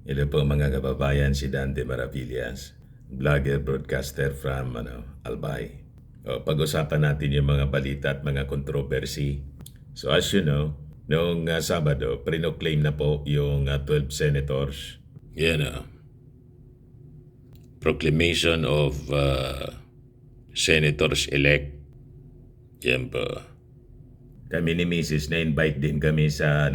Hello po mga kababayan, si Dante Maravillas, vlogger, broadcaster from Albay. Pag-usapan natin yung mga balita at mga controversy. So as you know, noong Sabado, prinoclaim na po yung 12 senators. Yan proclamation of senators-elect. Yan po. Kami ni Mrs. na-invite din kami sa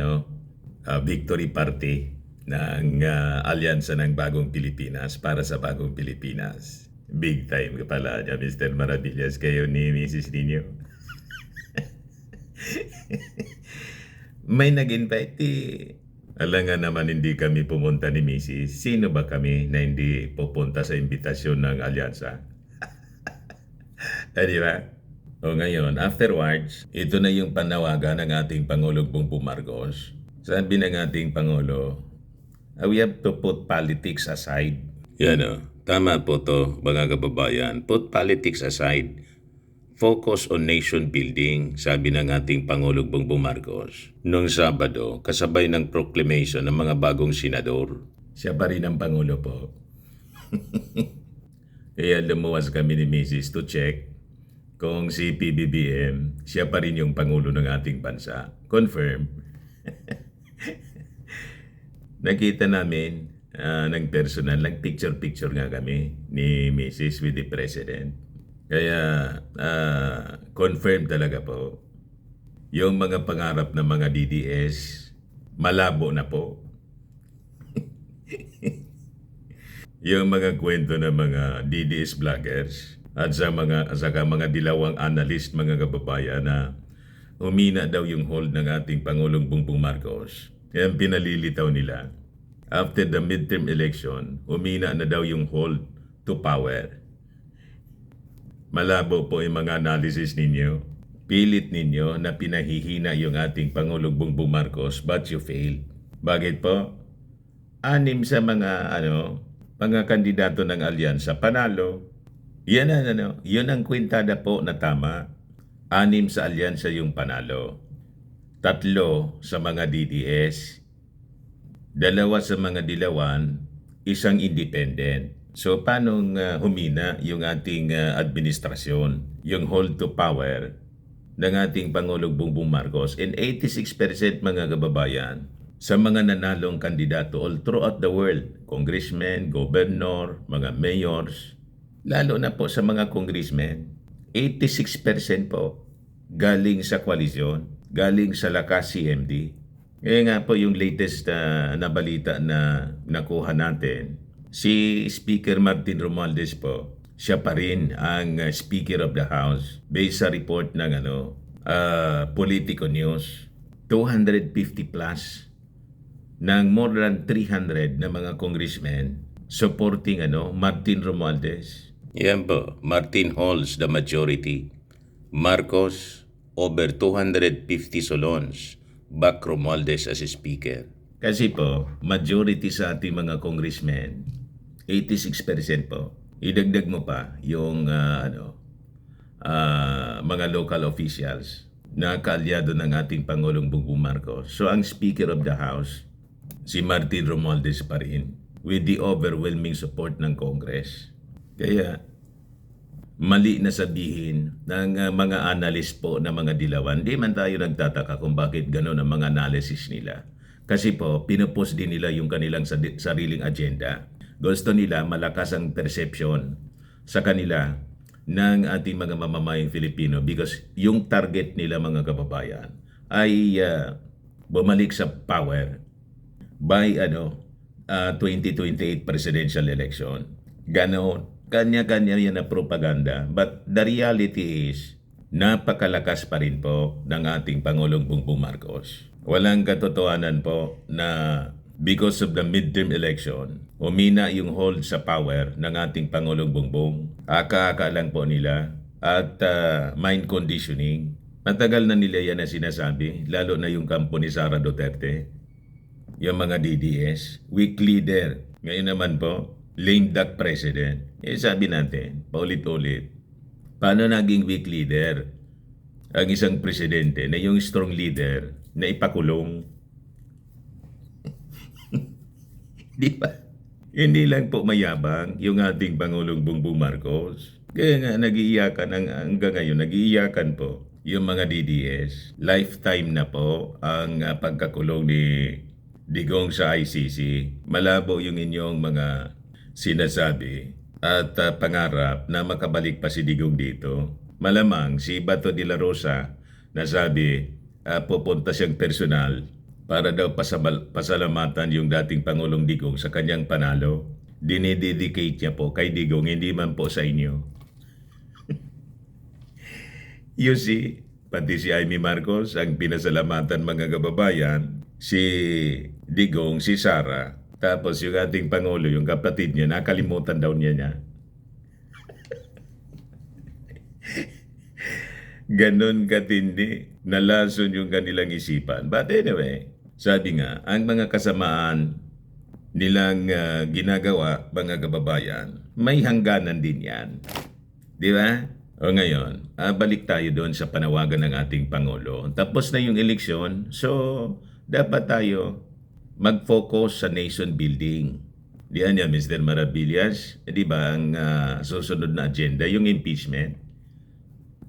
victory party ng alyansa ng Bagong Pilipinas para sa Bagong Pilipinas. Big time ka pala niya, Mr. Maravillas, kayo ni Mrs. ninyo. May nag-invite alam nga naman hindi kami pumunta ni Mrs. Sino ba kami na hindi pupunta sa imbitasyon ng alyansa? Di ba? O ngayon, afterwards, ito na yung panawagan ng ating Pangulong Bongbong Marcos. Sabi ng ating Pangulo, we have to put politics aside. Yan tama po to mga kababayan. Put politics aside. Focus on nation building, sabi ng ating Pangulong Bongbong Marcos. Noong Sabado, kasabay ng proclamation ng mga bagong senador. Siya pa rin ang Pangulo po. Kaya lumuwas kami ni Mrs. to check kung si PBBM, siya pa rin yung Pangulo ng ating bansa. Confirm. Nakita namin ng personal, picture-picture nga kami ni Mrs. with the President. Kaya confirm talaga po. Yung mga pangarap ng mga DDS, malabo na po. Yung mga kwento ng mga DDS vloggers at sa mga dilawang analyst, mga kababayan, na umina daw yung hold ng ating Pangulong Bongbong Marcos. Yan pinalilitaw nila. After the midterm election, umina na daw yung hold to power. Malabo po yung mga analysis ninyo. Pilit ninyo na pinahihina yung ating Pangulong Bongbong Marcos, but you failed. Bakit po? 6 sa mga kandidato ng alyansa panalo. Yan yun ang kwintada po na tama. 6 sa alyansa yung panalo. 3 sa mga DDS. 2 sa mga dilawan, 1 independent. So paano humina yung ating administrasyon, yung hold to power ng ating Pangulong Bongbong Marcos? And 86% mga kababayan sa mga nanalong kandidato all throughout the world, congressmen, governor, mga mayors, lalo na po sa mga congressmen, 86% po galing sa koalisyon, galing sa Lakas CMD. Kaya nga po yung latest na balita na nakuha natin, si Speaker Martin Romualdez po, siya pa rin ang Speaker of the House based sa report ng Politico News. 250 plus ng more than 300 na mga congressmen supporting Martin Romualdez. Yan po, Martin holds the majority. Marcos over 250 solons back Romualdez as speaker. Kasi po, majority sa ating mga congressmen, 86% po. Idagdag mo pa yung mga local officials na kaalyado ng ating Pangulong Bongbong Marcos. So ang Speaker of the House, si Martin Romualdez pa rin, with the overwhelming support ng Congress. Kaya mali na sabihin ng mga analyst po na mga dilawan. Di man tayo nagtataka kung bakit gano'n ang mga analysis nila. Kasi po, pinupost din nila yung kanilang sariling agenda. Gusto nila malakas ang perception sa kanila ng ating mga mamamayang Filipino because yung target nila mga kababayan ay bumalik sa power by 2028 presidential election. Ganon. Kanya-kanya yan na propaganda. But the reality is, napakalakas pa rin po ng ating Pangulong Bongbong Marcos. Walang katotohanan po na because of the midterm election, umina yung hold sa power ng ating Pangulong Bongbong. Aka-aka lang po nila at mind conditioning. Matagal na nila yan na sinasabi, lalo na yung kampo ni Sara Duterte. Yung mga DDS, weak leader. Ngayon naman po, lame duck president. Sabi natin, paulit-ulit, paano naging weak leader ang isang presidente na yung strong leader na ipakulong? Di ba? Hindi lang po mayabang yung ating Pangulong Bongbong Marcos. Kaya nga nag-iiyakan hanggang ngayon, nag-iiyakan po yung mga DDS. Lifetime na po ang pagkakulong ni Digong sa ICC. Malabo yung inyong mga sinasabi at pangarap na makabalik pa si Digong dito. Malamang si Bato de la Rosa na sabi pupunta siyang personal para daw pasalamatan yung dating Pangulong Digong sa kanyang panalo. Dinededicate niya po kay Digong, hindi man po sa inyo. You see, pati si Amy Marcos ang pinasalamatan mga kababayan, si Digong, si Sara, tapos yung ating Pangulo, yung kapatid niya, nakalimutan daw niya. Ganon katindi, nalason yung kanilang isipan. But anyway, sabi nga, ang mga kasamaan nilang ginagawa, mga kababayan, may hangganan din yan. Di ba? O ngayon, balik tayo doon sa panawagan ng ating Pangulo. Tapos na yung eleksyon, so dapat tayo mag-focus sa nation building. Diyan niya, Mr. Maravillas, di ba ang susunod na agenda, yung impeachment.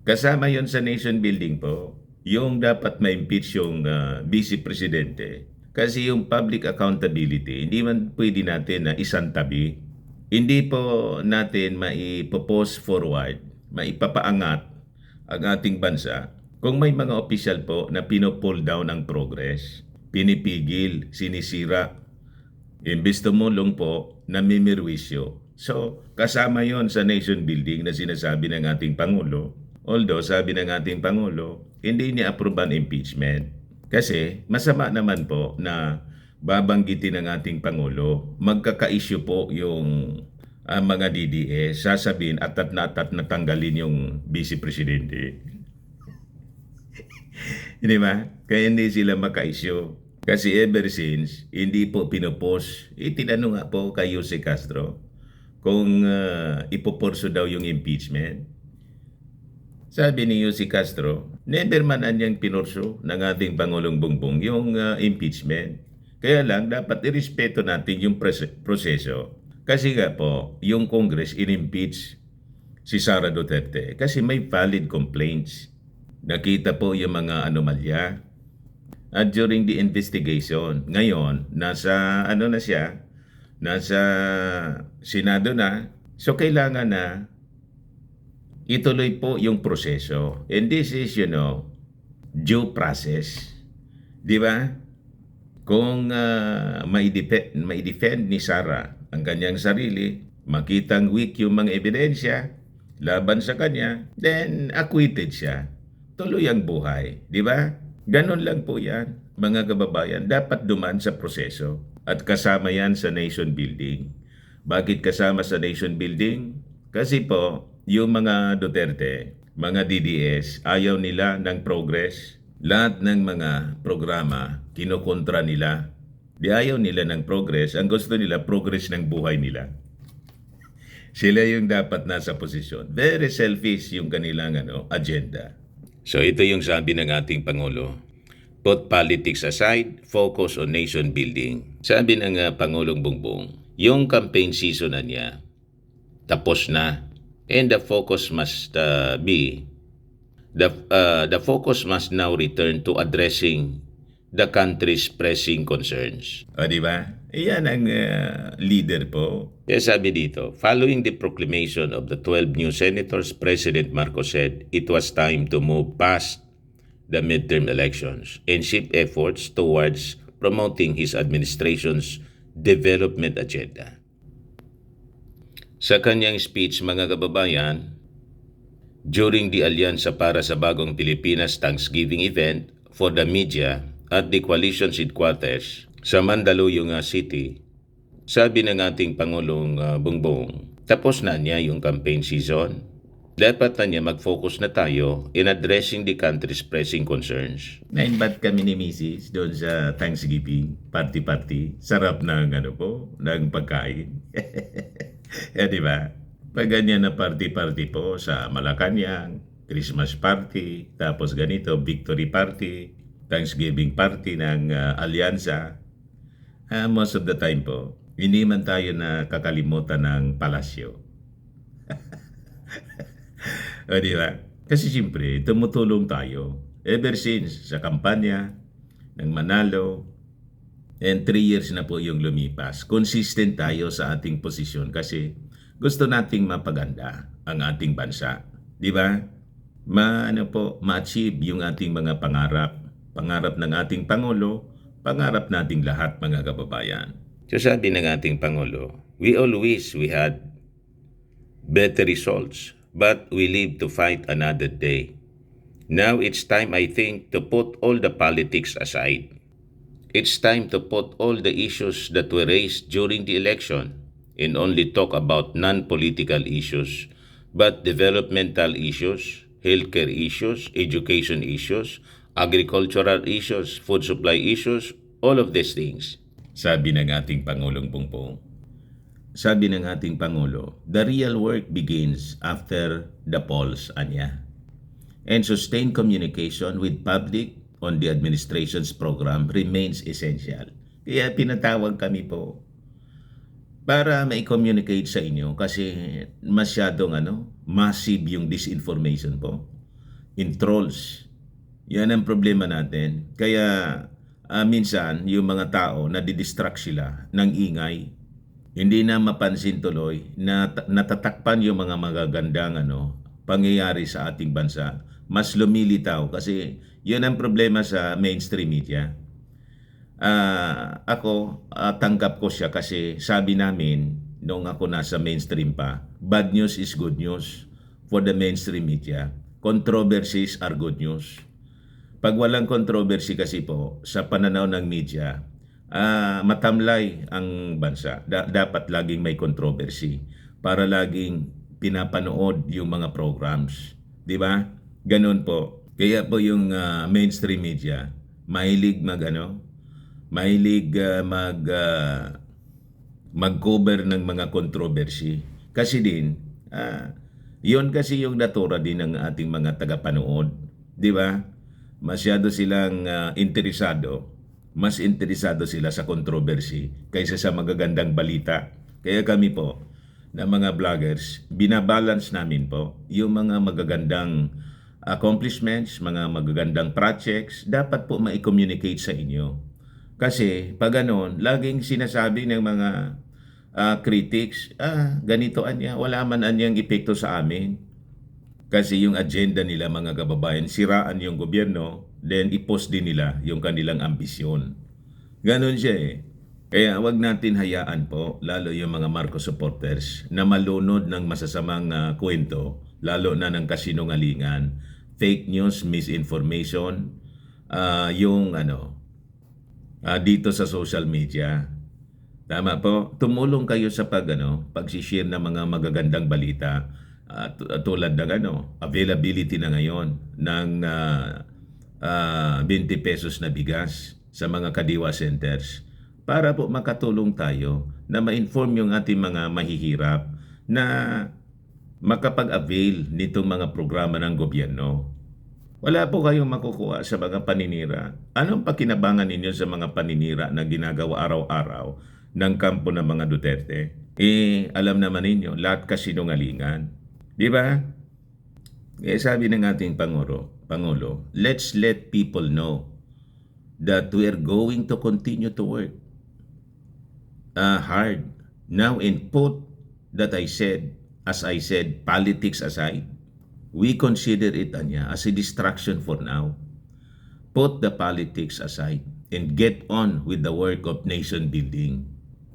Kasama yon sa nation building po, yung dapat ma-impeach yung vice presidente. Kasi yung public accountability, hindi man pwede natin na isang tabi. Hindi po natin maipopost forward, maipapaangat ang ating bansa kung may mga opisyal po na pino-pull down ang progress, pinipigil, sinisira, imbes tumulong po, namimirwisyo. So, kasama yon sa nation building na sinasabi ng ating Pangulo. Although, sabi ng ating Pangulo, hindi niya approve ang impeachment. Kasi, masama naman po na babanggitin ng ating Pangulo, magkaka-issue po yung mga DDS, sasabihin at natanggalin yung vice presidente. Di ba? Kaya hindi sila maka-issue. Kasi ever since, hindi po pinopost. Tinanong nga po kay Jose Castro kung ipoporso daw yung impeachment. Sabi ni Jose Castro, never man anyang pinorso ng ating Pangulong Bongbong yung impeachment. Kaya lang, dapat irespeto natin yung proseso. Kasi nga po, yung Congress in-impeach si Sara Duterte kasi may valid complaints. Nakita po yung mga anomalya. At during the investigation, ngayon, nasa na siya, nasa Senado na, so kailangan na ituloy po yung proseso. And this is, due process. Di ba? Kung may-defend ni Sara ang kanyang sarili, makitang weak yung mga ebidensya laban sa kanya, then acquitted siya. Tuloy ang buhay. Di ba? Ganon lang po yan, mga kababayan. Dapat dumaan sa proseso. At kasama yan sa nation building. Bakit kasama sa nation building? Kasi po, yung mga Duterte, mga DDS, ayaw nila ng progress. Lahat ng mga programa, kinukontra nila. Di ayaw nila ng progress. Ang gusto nila, progress ng buhay nila. Sila yung dapat nasa posisyon. Very selfish yung kanilang agenda. So ito yung sabi ng ating Pangulo. Put politics aside, focus on nation building. Sabi ng Pangulong Bongbong, yung campaign season na niya, tapos na. And the focus must the focus must now return to addressing the country's pressing concerns. O, di ba? Iyan ang leader po. Kaya sabi dito, following the proclamation of the 12 new senators, President Marcos said it was time to move past the midterm elections and shift efforts towards promoting his administration's development agenda. Sa kanyang speech, mga kababayan, during the Alyansa para sa Bagong Pilipinas Thanksgiving event for the media at the coalition's headquarters sa Mandaluyong City, sabi ng ating Pangulong Bongbong, tapos na niya yung campaign season. Dapat na niya mag-focus na tayo in addressing the country's pressing concerns. Na-invite kami ni Mrs. doon sa Thanksgiving party-party. Sarap ng ng pagkain. Di ba? Pag ganyan na party-party po sa Malacanang, Christmas party, tapos ganito, victory party, Thanksgiving party ng Alyansa, most of the time po, Hindi man tayo na kakalimutan ng palasyo. O di ba? Kasi siyempre, tumutulong tayo. Ever since sa kampanya ng Manalo, and 3 years na po yung lumipas. Consistent tayo sa ating posisyon kasi gusto nating mapaganda ang ating bansa. Di ba? Ma-achieve yung ating mga pangarap. Pangarap ng ating Pangulo, pangarap nating lahat mga kababayan. So sabi ng ating Pangulo, we all wish we had better results, but we live to fight another day. Now it's time, I think, to put all the politics aside. It's time to put all the issues that were raised during the election and only talk about non-political issues, but developmental issues, healthcare issues, education issues, agricultural issues, food supply issues, all of these things. Sabi ng ating Pangulong Bongbong. Sabi ng ating Pangulo, the real work begins after the polls, anya. And sustained communication with public on the administration's program remains essential. Kaya pinatawag kami po para mai-communicate sa inyo kasi masyadong massive yung disinformation po. In trolls. Yan ang problema natin. Kaya minsan yung mga tao nadidistract sila ng ingay. Hindi na mapansin tuloy na natatakpan yung mga magagandang pangyayari sa ating bansa. Mas lumilitaw kasi yun ang problema sa mainstream media. Ako, tanggap ko siya kasi sabi namin nung ako nasa mainstream pa, bad news is good news for the mainstream media. Controversies are good news. Pag walang controversy kasi po sa pananaw ng media, matamlay ang bansa. Dapat laging may controversy para laging pinapanood yung mga programs. Di ba? Ganun po. Kaya po yung mainstream media, mahilig mag-cover ng mga controversy. Kasi din, yon kasi yung natura din ng ating mga tagapanood. Di ba? Masyado silang mas interesado sila sa controversy kaysa sa magagandang balita. Kaya kami po, na mga vloggers, binabalance namin po yung mga magagandang accomplishments, mga magagandang projects, dapat po ma-communicate sa inyo. Kasi pag ganon, laging sinasabi ng mga critics, ganito anya, wala man anyang epekto sa amin. Kasi yung agenda nila mga kababayan, siraan yung gobyerno, then i-post din nila yung kanilang ambisyon. Ganon siya eh. Kaya wag natin hayaan po, lalo yung mga Marcos supporters, na malunod ng masasamang kwento, lalo na ng kasinungalingan, fake news, misinformation, dito sa social media. Tama po, tumulong kayo sa pag-share ng mga magagandang balita. Tulad ng availability na ngayon ng 20 pesos na bigas sa mga kadiwa centers para po makatulong tayo na ma-inform yung ating mga mahihirap na makapag-avail nitong mga programa ng gobyerno. Wala po kayong makukuha sa mga paninira. Anong pakinabangan ninyo sa mga paninira na ginagawa araw-araw ng kampo ng mga Duterte? Alam naman ninyo, lahat kasinungalingan. Di ba? Sabi ng ating Pangulo, let's let people know that we are going to continue to work hard. Now, and put that as I said, politics aside, we consider it as a distraction for now. Put the politics aside and get on with the work of nation building.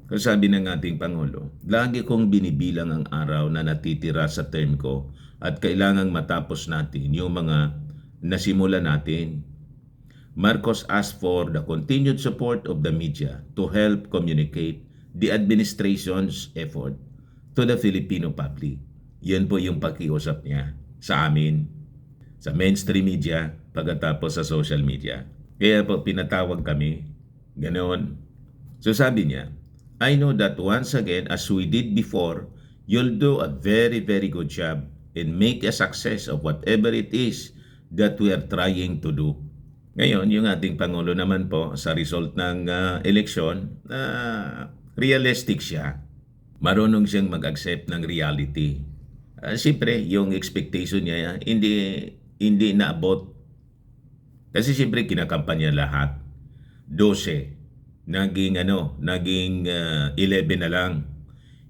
Kasi sabi ng ating Pangulo, lagi kong binibilang ang araw na natitira sa term ko at kailangang matapos natin yung mga nasimula natin. Marcos asked for the continued support of the media to help communicate the administration's effort to the Filipino public. Yan po yung pakiusap niya sa amin, sa mainstream media, pagkatapos sa social media. Kaya po pinatawag kami, ganoon. So sabi niya, I know that once again, as we did before, you'll do a very, very good job and make a success of whatever it is that we are trying to do. Ngayon, yung ating Pangulo naman po sa result ng eleksyon, realistic siya. Marunong siyang mag-accept ng reality. Siyempre, yung expectation niya, hindi naabot. Kasi siyempre, kinakampanya lahat. 12. Naging 11 na lang.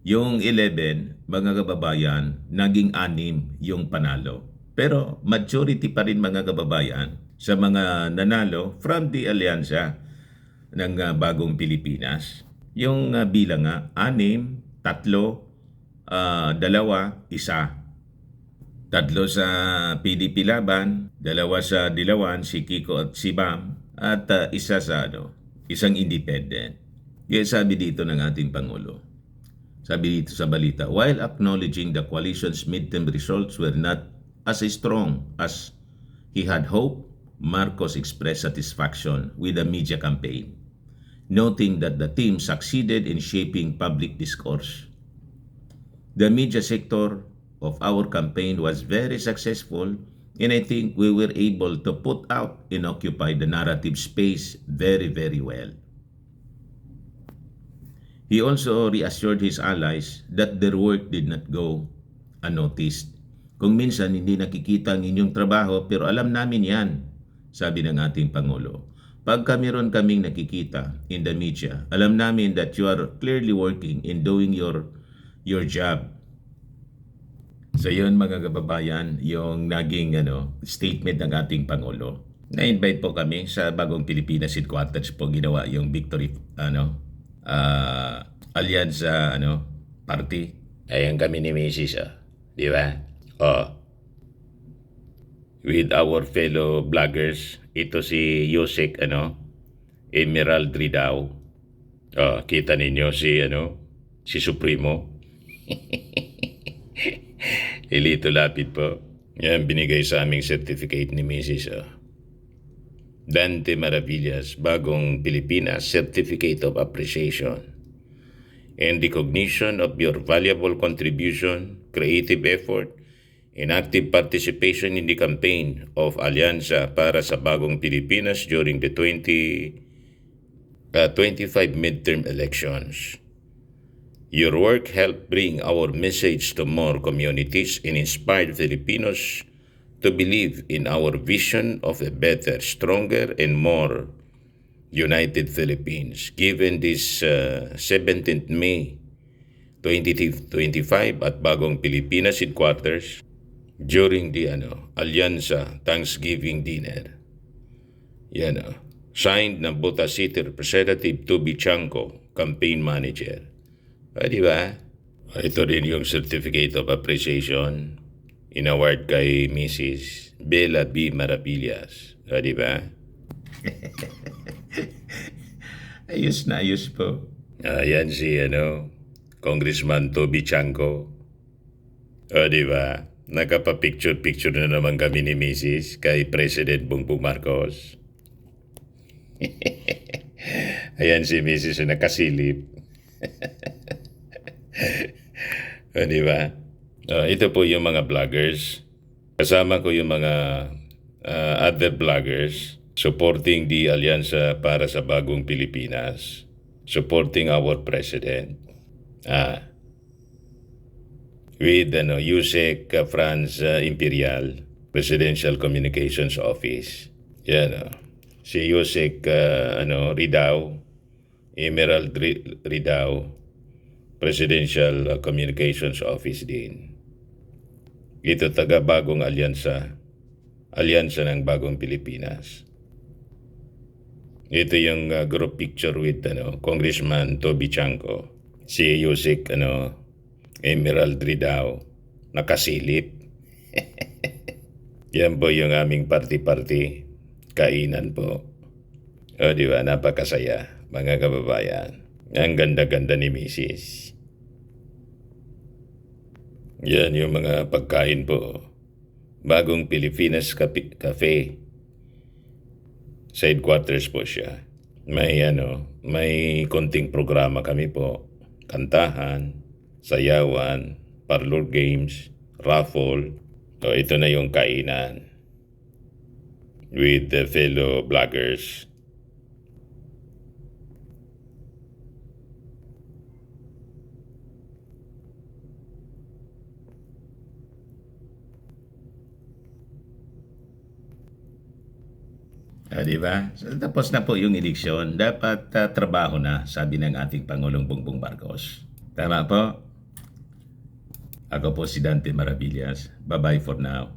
Yung 11, mga kababayan, naging 6 yung panalo. Pero majority pa rin mga kababayan sa mga nanalo from the alyansa ng Bagong Pilipinas. Yung bilang nga, 6, 3, 2, 1. 3 sa PDP Laban, 2 sa Dilawan, si Kiko at si Bam, at isa sa isang independent. Kaya sabi dito ng ating Pangulo, sabi dito sa balita, while acknowledging the coalition's midterm results were not as strong as he had hoped, Marcos expressed satisfaction with the media campaign, noting that the team succeeded in shaping public discourse. The media sector of our campaign was very successful, and I think we were able to put out and occupy the narrative space very, very well. He also reassured his allies that their work did not go unnoticed. Kung minsan hindi nakikita ang inyong trabaho, pero alam namin yan, sabi ng ating Pangulo. Pagka meron kaming nakikita in the media, alam namin that you are clearly working in doing your job. So yun mga kababayan, yung naging statement ng ating Pangulo. Na-invite po kami sa Bagong Pilipinas Headquarters po ginawa yung victory Alyansa party. Ayan kami ni Mrs. Di ba? With our fellow vloggers, ito si Yusek Emerald Ridao. Kita ninyo si Supremo. Ilito lapid po. Yan, binigay sa aming certificate ni Mrs. Dante Maravillas, Bagong Pilipinas Certificate of Appreciation and recognition of your valuable contribution, creative effort, and active participation in the campaign of Alyansa para sa Bagong Pilipinas during the 25 midterm elections. Your work helped bring our message to more communities and inspired Filipinos to believe in our vision of a better, stronger, and more united Philippines. Given this 17th May 2025 at Bagong Pilipinas Headquarters during the Alyansa Thanksgiving Dinner. Signed ng Bota City Representative Toby Chanco, Campaign Manager. Di ba? Ito rin yung Certificate of Appreciation in-award kay Mrs. Bella B. Maravillas. Di ba? Ayos na ayos po. Yan si Congressman Toby Chanco. Di ba? Nakapa-picture na naman kami ni Mrs. kay President Bongbong Marcos. Ayan si Mrs. na nakasilip. Di ba? Ito po yung mga vloggers. Kasama ko yung mga other vloggers supporting the Alyansa para sa Bagong Pilipinas, supporting our President. With Yusek Franz Imperial, Presidential Communications Office. Yan, si Yusek Ridao, Emerald Ridao, Presidential Communications Office din. Ito taga Bagong Alyansa ng Bagong Pilipinas. Ito yung group picture with Congressman Toby Chanco, si Yusek Emerald Ridao, nakasilip. Yan po yung aming party-party, kainan po. Di ba, napakasaya mga kababayan. Ang ganda-ganda ni Mrs. Yan yung mga pagkain po. Bagong Pilipinas Cafe. Sa headquarters po siya. May konting programa kami po. Kantahan, sayawan, parlor games, raffle. Ito na yung kainan. With the fellow vloggers. Di ba? So, tapos na po yung eleksyon. Dapat trabaho na, sabi ng ating Pangulong Bongbong Marcos. Tama po? Ako po si Dante Maravillas. Bye-bye for now.